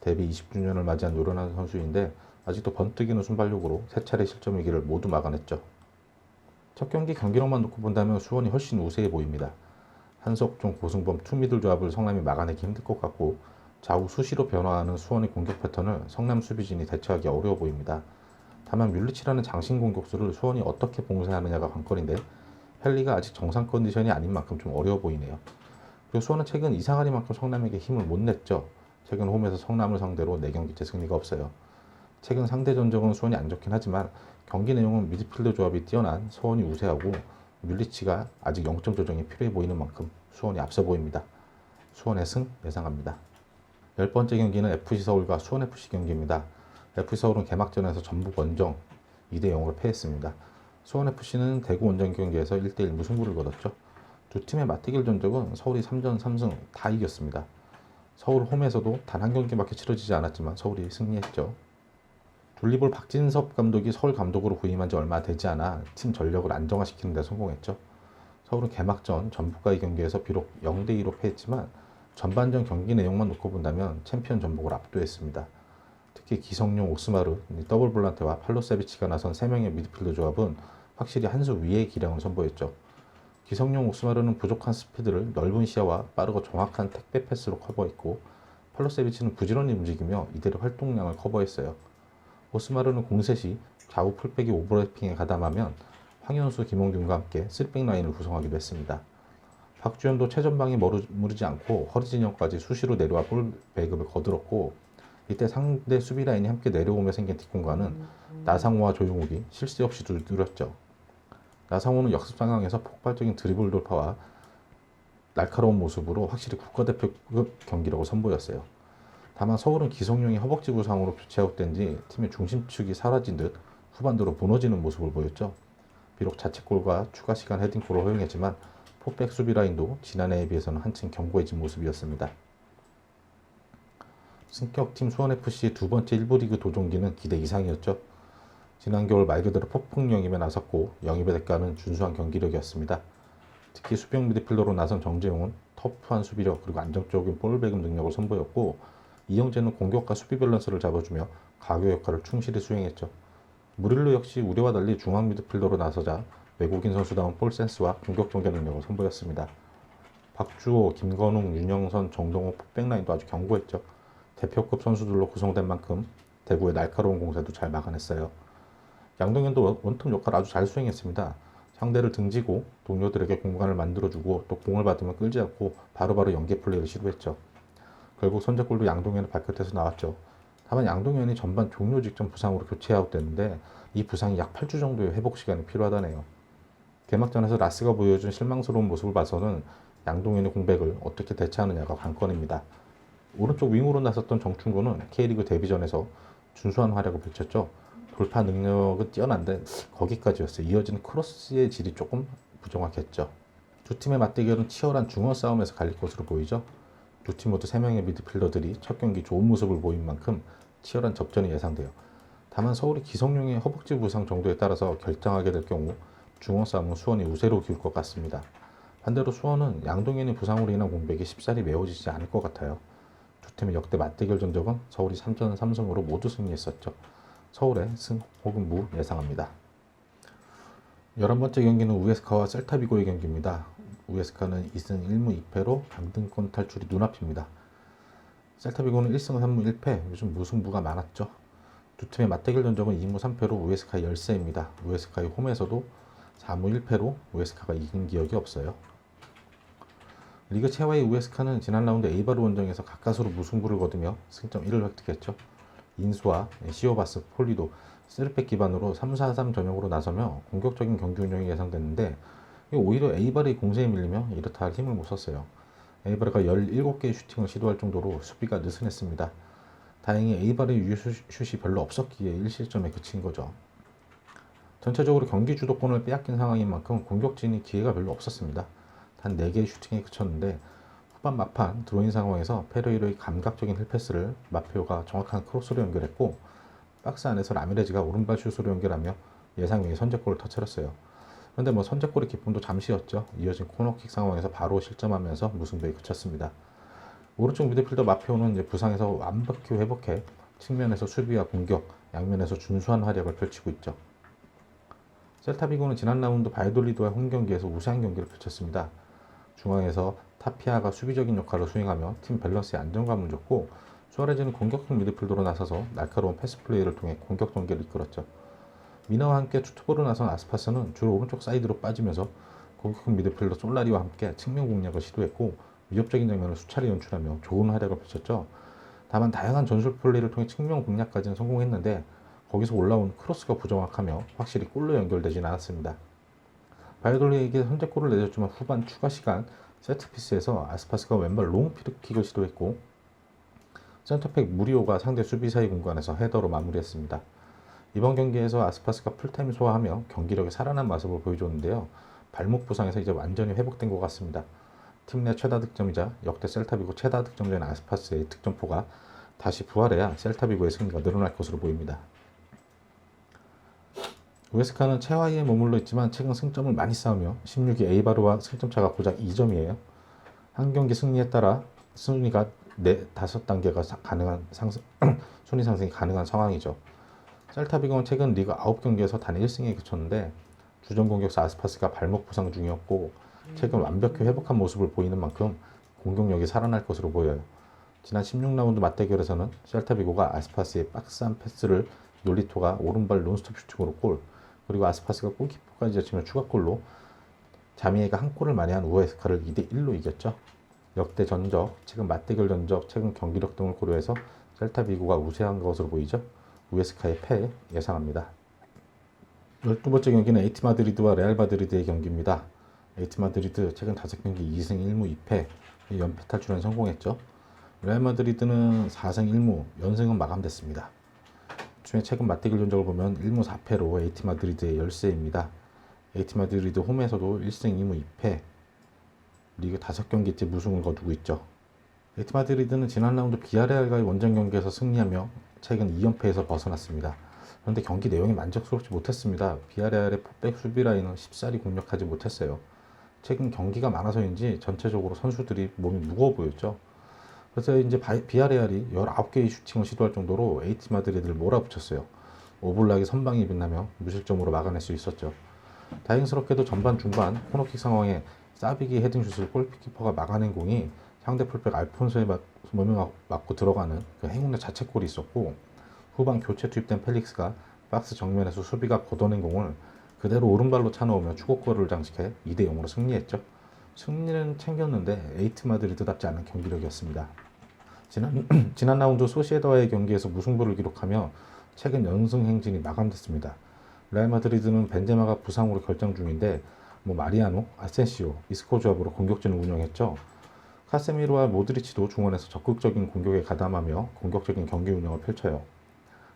데뷔 20주년을 맞이한 노련한 선수인데 아직도 번뜩이는 순발력으로 세 차례 실점 위기를 모두 막아냈죠. 첫 경기 경기력만 놓고 본다면 수원이 훨씬 우세해 보입니다. 한석종, 고승범, 투미들 조합을 성남이 막아내기 힘들 것 같고 좌우 수시로 변화하는 수원의 공격 패턴을 성남 수비진이 대처하기 어려워 보입니다. 다만 뮬리치라는 장신 공격수를 수원이 어떻게 봉쇄하느냐가 관건인데 헨리가 아직 정상 컨디션이 아닌 만큼 좀 어려워 보이네요. 그리고 수원은 최근 이상하리만큼 성남에게 힘을 못 냈죠. 최근 홈에서 성남을 상대로 4경기째 승리가 없어요. 최근 상대 전적은 수원이 안 좋긴 하지만 경기 내용은 미드필더 조합이 뛰어난 수원이 우세하고 뮬리치가 아직 0점 조정이 필요해 보이는 만큼 수원이 앞서 보입니다. 수원의 승 예상합니다. 10번째 경기는 FC서울과 수원FC 경기입니다. FC서울은 개막전에서 전북 원정 2대0으로 패했습니다. 수원FC는 대구 원정 경기에서 1대1 무승부를 거뒀죠. 두 팀의 맞대결 전적은 서울이 3전 3승 다 이겼습니다. 서울 홈에서도 단 한 경기밖에 치러지지 않았지만 서울이 승리했죠. 둘리볼 박진섭 감독이 서울 감독으로 부임한 지 얼마 되지 않아 팀 전력을 안정화시키는 데 성공했죠. 서울은 개막전 전북과의 경기에서 비록 0대2로 패했지만 전반전 경기 내용만 놓고 본다면 챔피언 전북을 압도했습니다. 특히 기성용, 옥스마르, 더블 볼란테와 팔로세비치가 나선 3명의 미드필더 조합은 확실히 한 수 위의 기량을 선보였죠. 기성용, 옥스마르는 부족한 스피드를 넓은 시야와 빠르고 정확한 택배 패스로 커버했고 팔로세비치는 부지런히 움직이며 이들의 활동량을 커버했어요. 옥스마르는 공셋이 좌우 풀백이 오버래핑에 가담하면 황현수, 김홍준과 함께 3백 라인을 구성하기도 했습니다. 박주현도 최전방에 머무르지 않고 허리 진영까지 수시로 내려와 볼 배급을 거들었고 이때 상대 수비 라인이 함께 내려오며 생긴 뒷공간은 나상호와 조용욱이 실수 없이 두드렸죠. 나상호는 역습 상황에서 폭발적인 드리블 돌파와 날카로운 모습으로 확실히 국가대표급 경기력을 선보였어요. 다만 서울은 기성용이 허벅지 부상으로 교체 아웃된 뒤 팀의 중심축이 사라진 듯 후반대로 무너지는 모습을 보였죠. 비록 자책골과 추가 시간 헤딩골을 허용했지만 포백 수비 라인도 지난해에 비해서는 한층 견고해진 모습이었습니다. 승격팀 수원FC의 두 번째 1부 리그 도전기는 기대 이상이었죠. 지난 겨울 말 그대로 폭풍 영입에 나섰고 영입의 대가는 준수한 경기력이었습니다. 특히 수비형 미드필더로 나선 정재용은 터프한 수비력 그리고 안정적인 볼 배급 능력을 선보였고 이영재는 공격과 수비 밸런스를 잡아주며 가교 역할을 충실히 수행했죠. 무릴로 역시 우리와 달리 중앙 미드필더로 나서자 외국인 선수다운 볼 센스와 공격 전개 능력을 선보였습니다. 박주호, 김건웅, 윤영선, 정동호 폭백라인도 아주 견고했죠. 대표급 선수들로 구성된 만큼 대구의 날카로운 공세도 잘 막아냈어요. 양동현도 원톱 역할을 아주 잘 수행했습니다. 상대를 등지고 동료들에게 공간을 만들어주고 또 공을 받으면 끌지 않고 바로바로 연계 플레이를 시도했죠. 결국 선제골도 양동현의 발끝에서 나왔죠. 다만 양동현이 전반 종료 직전 부상으로 교체 아웃됐는데 이 부상이 약 8주 정도의 회복 시간이 필요하다네요. 개막전에서 라스가 보여준 실망스러운 모습을 봐서는 양동현의 공백을 어떻게 대체하느냐가 관건입니다. 오른쪽 윙으로 나섰던 정충곤은 K리그 데뷔전에서 준수한 활약을 펼쳤죠. 돌파 능력은 뛰어난데 거기까지였어요. 이어지는 크로스의 질이 조금 부정확했죠. 두 팀의 맞대결은 치열한 중원 싸움에서 갈릴 것으로 보이죠. 두 팀 모두 3명의 미드필더들이 첫 경기 좋은 모습을 보인 만큼 치열한 접전이 예상돼요. 다만 서울이 기성용의 허벅지 부상 정도에 따라서 결정하게 될 경우 중원 싸움은 수원이 우세로 기울 것 같습니다. 반대로 수원은 양동현의 부상으로 인한 공백이 쉽사리 메워지지 않을 것 같아요. 두 팀의 역대 맞대결 전적은 서울이 3전 3승으로 모두 승리했었죠. 서울의 승 혹은 무 예상합니다. 11번째 경기는 우에스카와 셀타비고의 경기입니다. 우에스카는 2승 1무 2패로 강등권 탈출이 눈앞입니다. 셀타비고는 1승 3무 1패, 요즘 무승부가 많았죠. 두 팀의 맞대결 전적은 2무 3패로 우에스카의 열세입니다. 우에스카의 홈에서도 4무 1패로 우에스카가 이긴 기억이 없어요. 리그 최하위 우에스카는 지난 라운드 에이바르 원정에서 가까스로 무승부를 거두며 승점 1을 획득했죠. 인수와 시오바스, 폴리도 3백 기반으로 3-4-3 전형으로 나서며 공격적인 경기 운영이 예상됐는데 오히려 에이바르의 공세에 밀리며 이렇다 할 힘을 못 썼어요. 에이바르가 17개의 슈팅을 시도할 정도로 수비가 느슨했습니다. 다행히 에이바르의 유슛이 별로 없었기에 1실점에 그친 거죠. 전체적으로 경기 주도권을 빼앗긴 상황인 만큼 공격진이 기회가 별로 없었습니다. 단 4개의 슈팅에 그쳤는데 후반 막판 드로인 상황에서 페레이로의 감각적인 힐패스를 마페오가 정확한 크로스로 연결했고 박스 안에서 라미레즈가 오른발 슛으로 연결하며 예상 외의 선제골을 터뜨렸어요. 그런데 선제골의 기쁨도 잠시였죠. 이어진 코너킥 상황에서 바로 실점하면서 무승부에 그쳤습니다. 오른쪽 미드필더 마페오는 부상에서 완벽히 회복해 측면에서 수비와 공격, 양면에서 준수한 활약을 펼치고 있죠. 셀타비고는 지난 라운드 바이돌리드와 홈 경기에서 우세한 경기를 펼쳤습니다. 중앙에서 타피아가 수비적인 역할을 수행하며 팀 밸런스에 안정감을 줬고 수아레즈는 공격형 미드필더로 나서서 날카로운 패스 플레이를 통해 공격 전개를 이끌었죠. 미나와 함께 투투보로 나선 아스파스는 주로 오른쪽 사이드로 빠지면서 공격형 미드필더 솔라리와 함께 측면 공략을 시도했고 위협적인 장면을 수차례 연출하며 좋은 활약을 펼쳤죠. 다만 다양한 전술 플레이를 통해 측면 공략까지는 성공했는데 거기서 올라온 크로스가 부정확하며 확실히 골로 연결되진 않았습니다. 바이돌리에게 선제골을 내줬지만 후반 추가 시간 세트피스에서 아스파스가 왼발 롱피드킥을 시도했고 센터백 무리오가 상대 수비 사이 공간에서 헤더로 마무리했습니다. 이번 경기에서 아스파스가 풀타임 소화하며 경기력에 살아난 모습을 보여줬는데요. 발목 부상에서 이제 완전히 회복된 것 같습니다. 팀 내 최다 득점이자 역대 셀타비고 최다 득점자인 아스파스의 득점포가 다시 부활해야 셀타비고의 승리가 늘어날 것으로 보입니다. 우에스카는 최하위에 머물러 있지만 최근 승점을 많이 쌓으며 16위 에이바르와 승점차가 고작 2점이에요. 한 경기 승리에 따라 순위가 5단계가 가능한 순위 상승이 가능한 상황이죠. 셀타비고는 최근 리그 9경기에서 단 1승에 그쳤는데 주전 공격수 아스파스가 발목 부상 중이었고 최근 완벽히 회복한 모습을 보이는 만큼 공격력이 살아날 것으로 보여요. 지난 16라운드 맞대결에서는 셀타비고가 아스파스의 박스한 패스를 놀리토가 오른발 논스톱 슈팅으로 골, 그리고 아스파스가 골키퍼까지 제치며 추가골로 자미에가 한 골을 만회한 우에스카를 2대1로 이겼죠. 역대 전적, 최근 맞대결 전적, 최근 경기력 등을 고려해서 셀타비고가 우세한 것으로 보이죠. 우에스카의 패 예상합니다. 12번째 경기는 에이티 마드리드와 레알 마드리드의 경기입니다. 에이티 마드리드 최근 5경기 2승 1무 2패 연패 탈출에 성공했죠. 레알 마드리드는 4승 1무 연승은 마감됐습니다. 최근 맞대결 전적을 보면 1무 4패로 에이티 마드리드의 열세입니다. 에이티 마드리드 홈에서도 1승 2무 2패, 리그 5경기째 무승을 거두고 있죠. 에이티 마드리드는 지난 라운드 비아레알과의 원정 경기에서 승리하며 최근 2연패에서 벗어났습니다. 그런데 경기 내용이 만족스럽지 못했습니다. 비아레알의 포백 수비 라인은 쉽사리 공략하지 못했어요. 최근 경기가 많아서인지 전체적으로 선수들이 몸이 무거워 보였죠. 그래서 이제 비아레알이 19개의 슈팅을 시도할 정도로 에이티 마드리드를 몰아붙였어요. 오블락이 선방이 빛나며 무실점으로 막아낼 수 있었죠. 다행스럽게도 전반 중반 코너킥 상황에 사비기 헤딩슛을 골키퍼가 막아낸 공이 상대 풀백 알폰소의 몸에 맞고 들어가는 그 행운의 자책골이 있었고, 후반 교체 투입된 펠릭스가 박스 정면에서 수비가 걷어낸 공을 그대로 오른발로 차넣으며 추격골을 장식해 2대 0으로 승리했죠. 승리는 챙겼는데 에이트 마드리드답지 않은 경기력이었습니다. 지난 라운드 소시에다와의 경기에서 무승부를 기록하며 최근 연승 행진이 마감됐습니다. 레알 마드리드는 벤제마가 부상으로 결정 중인데 마리아노, 아센시오, 이스코 조합으로 공격진을 운영했죠. 카세미로와 모드리치도 중원에서 적극적인 공격에 가담하며 공격적인 경기 운영을 펼쳐요.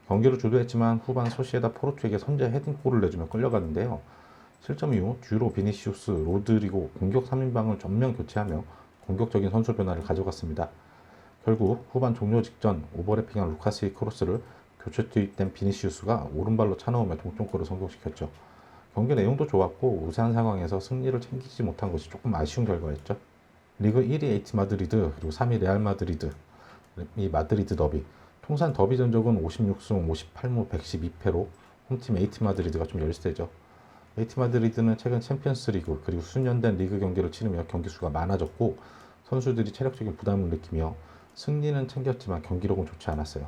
경기를 주도했지만 후반 소시에다 포르투에게 선제 헤딩골을 내주며 끌려갔는데요. 실점 이후 주로 비니시우스, 로드리고 공격 3인방을 전면 교체하며 공격적인 선수 변화를 가져갔습니다. 결국 후반 종료 직전 오버래핑한 루카스의 크로스를 교체 투입된 비니시우스가 오른발로 차넣으며 동점골을 성공시켰죠. 경기 내용도 좋았고 우세한 상황에서 승리를 챙기지 못한 것이 조금 아쉬운 결과였죠. 리그 1위 에이티 마드리드, 그리고 3위 레알 마드리드, 이 마드리드 더비. 통산 더비 전적은 56승 58무 112패로 홈팀 에이티 마드리드가 좀 열세죠. 에이티 마드리드는 최근 챔피언스 리그 그리고 수년된 리그 경기를 치르며 경기 수가 많아졌고 선수들이 체력적인 부담을 느끼며 승리는 챙겼지만 경기력은 좋지 않았어요.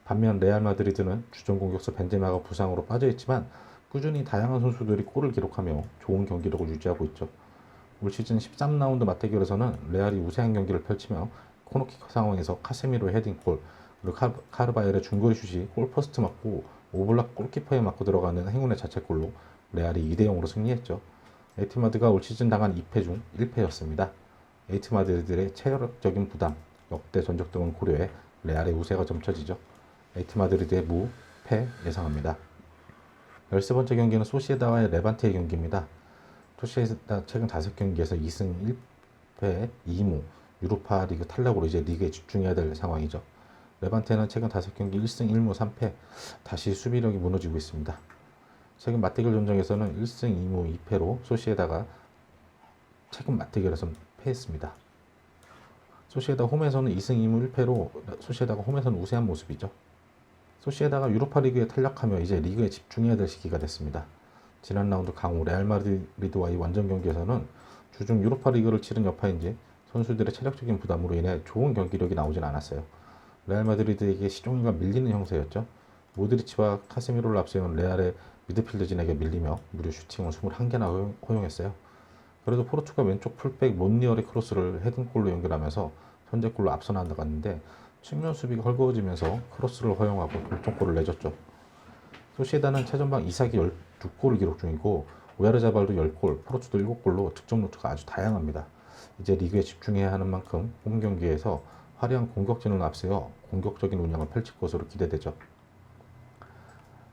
반면 레알 마드리드는 주전 공격수 벤제마가 부상으로 빠져있지만 꾸준히 다양한 선수들이 골을 기록하며 좋은 경기력을 유지하고 있죠. 올 시즌 13라운드 맞대결에서는 레알이 우세한 경기를 펼치며 코너킥 상황에서 카세미로의 헤딩골, 그리고 카르바엘의 중거리 슛이 골포스트 맞고 오블락 골키퍼에 맞고 들어가는 행운의 자책골로 레알이 2대 0으로 승리했죠. 에이티마드가 올 시즌 당한 2패 중 1패였습니다. 에이티마드들의 체력적인 부담, 역대 전적 등을 고려해 레알의 우세가 점쳐지죠. 에이티마드리드의 무패 예상합니다. 13번째 경기는 소시에다와의 레반테의 경기입니다. 소시에다 최근 5경기에서 2승 1패 2무, 유로파 리그 탈락으로 이제 리그에 집중해야 될 상황이죠. 레반테는 최근 5경기 1승 1무 3패, 다시 수비력이 무너지고 있습니다. 최근 맞대결 전적에서는 1승 2무 2패로 소시에다가 최근 맞대결에서 패했습니다. 소시에다 홈에서는 2승 2무 1패로 소시에다가 홈에서는 우세한 모습이죠. 소시에다가 유로파 리그에 탈락하며 이제 리그에 집중해야 될 시기가 됐습니다. 지난 라운드 강호 레알 마드리드와의 원정 경기에서는 주중 유로파 리그를 치른 여파인지 선수들의 체력적인 부담으로 인해 좋은 경기력이 나오진 않았어요. 레알 마드리드에게 시종일과 밀리는 형세였죠. 모드리치와 카세미로를 앞세운 레알의 미드필드진에게 밀리며 무려 슈팅을 21개나 허용했어요. 그래도 포르투가 왼쪽 풀백 몬리얼의 크로스를 헤딩골로 연결하면서 선제골로 앞서 나갔는데 측면 수비가 헐거워지면서 크로스를 허용하고 동점골을 내줬죠. 소시에다는 최전방 이삭이 12골을 기록 중이고 오야르자발도 10골, 포르투도 7골로 득점 루트가 아주 다양합니다. 이제 리그에 집중해야 하는 만큼 홈 경기에서 화려한 공격진을 앞세워 공격적인 운영을 펼칠 것으로 기대되죠.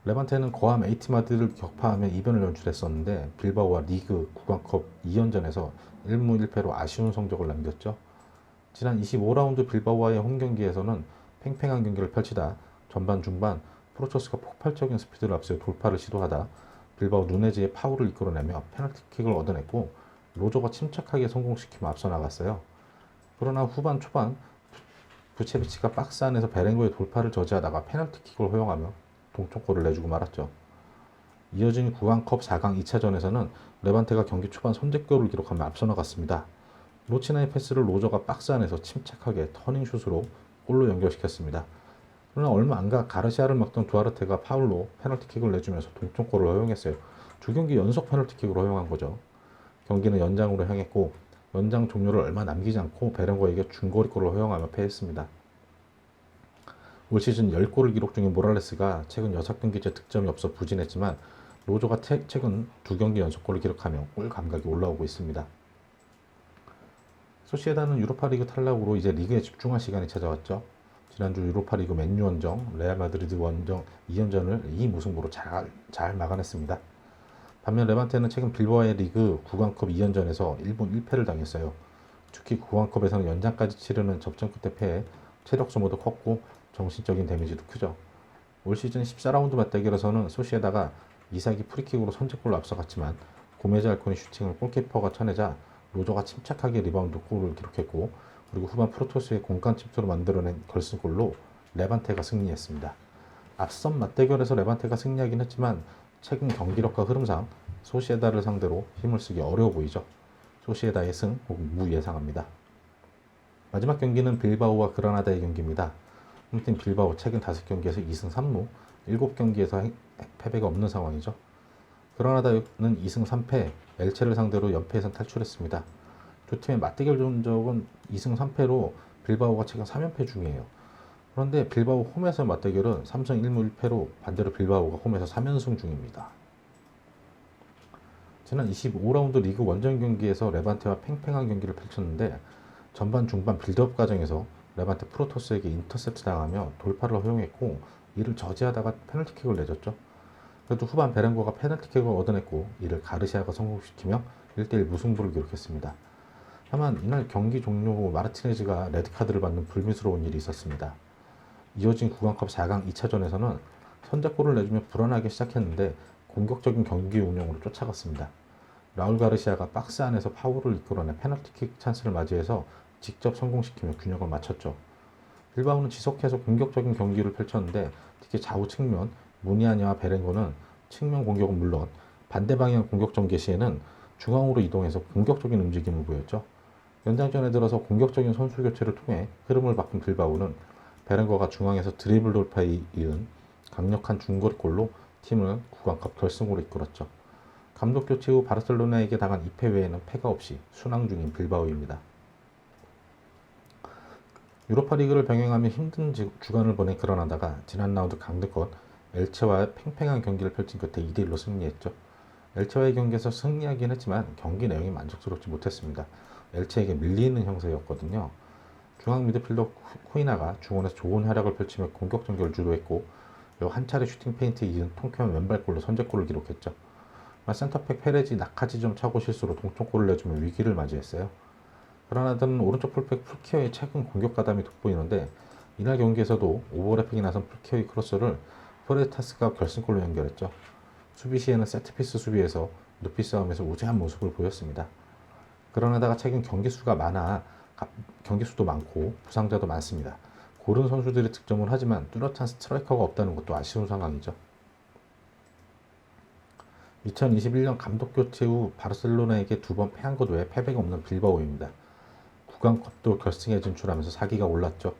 레반테는 거함 에이티마드를 격파하며 이변을 연출했었는데 빌바오와 리그 구강컵 2연전에서 1무 1패로 아쉬운 성적을 남겼죠. 지난 25라운드 빌바오와의 홈 경기에서는 팽팽한 경기를 펼치다 전반 중반 프로토스가 폭발적인 스피드를 앞세워 돌파를 시도하다 빌바오 누네즈의 파울을 이끌어내며 페널티킥을 얻어냈고 로저가 침착하게 성공시키며 앞서 나갔어요. 그러나 후반 초반 부체비치가 박스 안에서 베렌거의 돌파를 저지하다가 페널티킥을 허용하며 동점골을 내주고 말았죠. 이어진 구강컵 4강 2차전에서는 레반테가 경기 초반 선제골을 기록하며 앞서 나갔습니다. 로치나의 패스를 로저가 박스 안에서 침착하게 터닝슛으로 골로 연결시켰습니다. 그러나 얼마 안가 가르시아를 막던 두아르테가 파울로 페널티킥을 내주면서 동점골을 허용했어요. 두 경기 연속 페널티킥을 허용한 거죠. 경기는 연장으로 향했고 연장 종료를 얼마 남기지 않고 베렌거에게 중거리골을 허용하며 패했습니다. 올 시즌 10골을 기록 중인 모랄레스가 최근 6경기째 득점이 없어 부진했지만 로저가 최근 2경기 연속골을 기록하며 골 감각이 올라오고 있습니다. 소시에다는 유로파리그 탈락으로 이제 리그에 집중할 시간이 찾아왔죠. 지난주 유로파리그 맨유 원정, 레알 마드리드 원정 2연전을 2무승부로 잘 막아냈습니다. 반면 레반테는 최근 빌바오의 리그 구강컵 2연전에서 1분 1패를 당했어요. 특히 구강컵에서는 연장까지 치르는 접전 끝에 패해 체력 소모도 컸고 정신적인 데미지도 크죠. 올 시즌 14라운드 맞대결에서는 소시에다가 이삭이 프리킥으로 선제골로 앞서갔지만 고메즈 알콘이 슈팅을 골키퍼가 쳐내자 로저가 침착하게 리바운드 골을 기록했고, 그리고 후반 프로토스의 공간 침투로 만들어낸 결승골로 레반테가 승리했습니다. 앞선 맞대결에서 레반테가 승리하긴 했지만 최근 경기력과 흐름상 소시에다를 상대로 힘을 쓰기 어려워 보이죠. 소시에다의 승 혹은 무 예상합니다. 마지막 경기는 빌바오와 그라나다의 경기입니다. 홈팀 빌바오 최근 5경기에서 2승 3무, 7경기에서 패배가 없는 상황이죠. 그라나다는 2승 3패, 엘체를 상대로 연패에서 탈출했습니다. 두 팀의 맞대결 전적은 2승 3패로 빌바오가 최근 3연패 중이에요. 그런데 빌바오 홈에서 맞대결은 3승 1무 1패로 반대로 빌바오가 홈에서 3연승 중입니다. 지난 25라운드 리그 원정 경기에서 레반테와 팽팽한 경기를 펼쳤는데 전반 중반 빌드업 과정에서 레반테 프로토스에게 인터셉트 당하며 돌파를 허용했고, 이를 저지하다가 페널티킥을 내줬죠. 그래도 후반 베렌거가 페널티킥을 얻어냈고 이를 가르시아가 성공시키며 1대1 무승부를 기록했습니다. 다만 이날 경기 종료 후 마르티네즈가 레드카드를 받는 불미스러운 일이 있었습니다. 이어진 구강컵 4강 2차전에서는 선제골을 내주며 불안하게 시작했는데 공격적인 경기 운영으로 쫓아갔습니다. 라울 가르시아가 박스 안에서 파울을 이끌어내 페널티킥 찬스를 맞이해서 직접 성공시키며 균형을 맞췄죠. 빌바오는 지속해서 공격적인 경기를 펼쳤는데 특히 좌우 측면 무니아니와 베렌거는 측면 공격은 물론 반대 방향 공격 전개 시에는 중앙으로 이동해서 공격적인 움직임을 보였죠. 연장전에 들어서 공격적인 선수 교체를 통해 흐름을 바꾼 빌바오는 베렌거가 중앙에서 드리블 돌파에 이은 강력한 중거리골로 팀을 구강컵 결승으로 이끌었죠. 감독 교체 후 바르셀로나에게 당한 2패 외에는 패가 없이 순항 중인 빌바오입니다. 유로파리그를 병행하며 힘든 주간을 보낸 그라나다가 지난 라운드 강등권 엘체와의 팽팽한 경기를 펼친 끝에 2대1로 승리했죠. 엘체와의 경기에서 승리하긴 했지만 경기 내용이 만족스럽지 못했습니다. 엘체에게 밀리는 형세였거든요. 중앙 미드필더 코이나가 중원에서 좋은 활약을 펼치며 공격 전개를 주도했고, 그리고 한 차례 슈팅 페인트에 이은 통쾌한 왼발골로 선제골을 기록했죠. 센터백 페레지 낙하지점 차고 실수로 동점골을 내주며 위기를 맞이했어요. 그라나다는 오른쪽 풀백 풀키어의 최근 공격 가담이 돋보이는데 이날 경기에서도 오버래핑이 나선 풀키어의 크로스를 포레타스가 결승골로 연결했죠. 수비 시에는 세트피스 수비에서 높이 싸움에서 우세한 모습을 보였습니다. 그라나다가 최근 경기수도 많고 부상자도 많습니다. 고른 선수들이 득점을 하지만 뚜렷한 스트라이커가 없다는 것도 아쉬운 상황이죠. 2021년 감독 교체 후 바르셀로나에게 2번 패한 것 외에 패배가 없는 빌바오입니다. 구강컵도 결승에 진출하면서 사기가 올랐죠.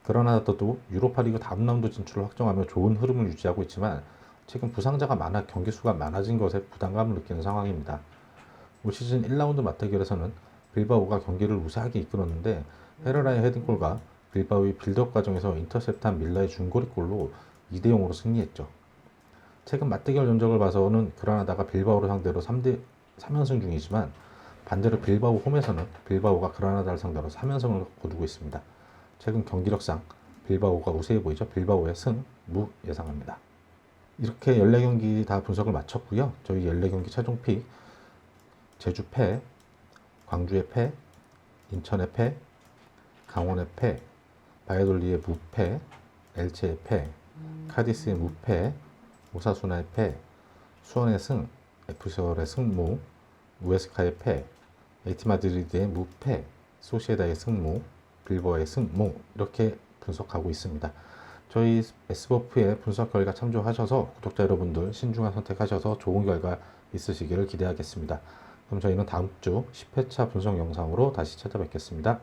그라나다도 유로파리그 다음 라운드 진출을 확정하며 좋은 흐름을 유지하고 있지만 최근 부상자가 많아 경기 수가 많아진 것에 부담감을 느끼는 상황입니다. 올 시즌 1라운드 맞대결에서는 빌바오가 경기를 우세하게 이끌었는데 헤레라의 헤딩골과 빌바오의 빌드업 과정에서 인터셉트한 밀라의 중거리골로 2대0으로 승리했죠. 최근 맞대결 전적을 봐서는 그라나다가 빌바오를 상대로 3연승 중이지만 반대로 빌바오 홈에서는 빌바오가 그라나다를 상대로 3연승을 거두고 있습니다. 최근 경기력상 빌바오가 우세해 보이죠. 빌바오의 승, 무 예상합니다. 이렇게 14경기 다 분석을 마쳤고요. 저희 14경기 최종 픽 제주 패, 광주의 패, 인천의 패, 강원의 패, 바이돌리의 무패, 엘체의 패, 카디스의 무패, 오사수나의 패, 수원의 승, FC의 승무, 우에스카의 패, 에이티 마드리드의 무패, 소시에다의 승무, 빌바오의 승무 이렇게 분석하고 있습니다. 저희 S버프의 분석 결과 참조하셔서 구독자 여러분들 신중한 선택하셔서 좋은 결과 있으시기를 기대하겠습니다. 그럼 저희는 다음 주 10회차 분석 영상으로 다시 찾아뵙겠습니다.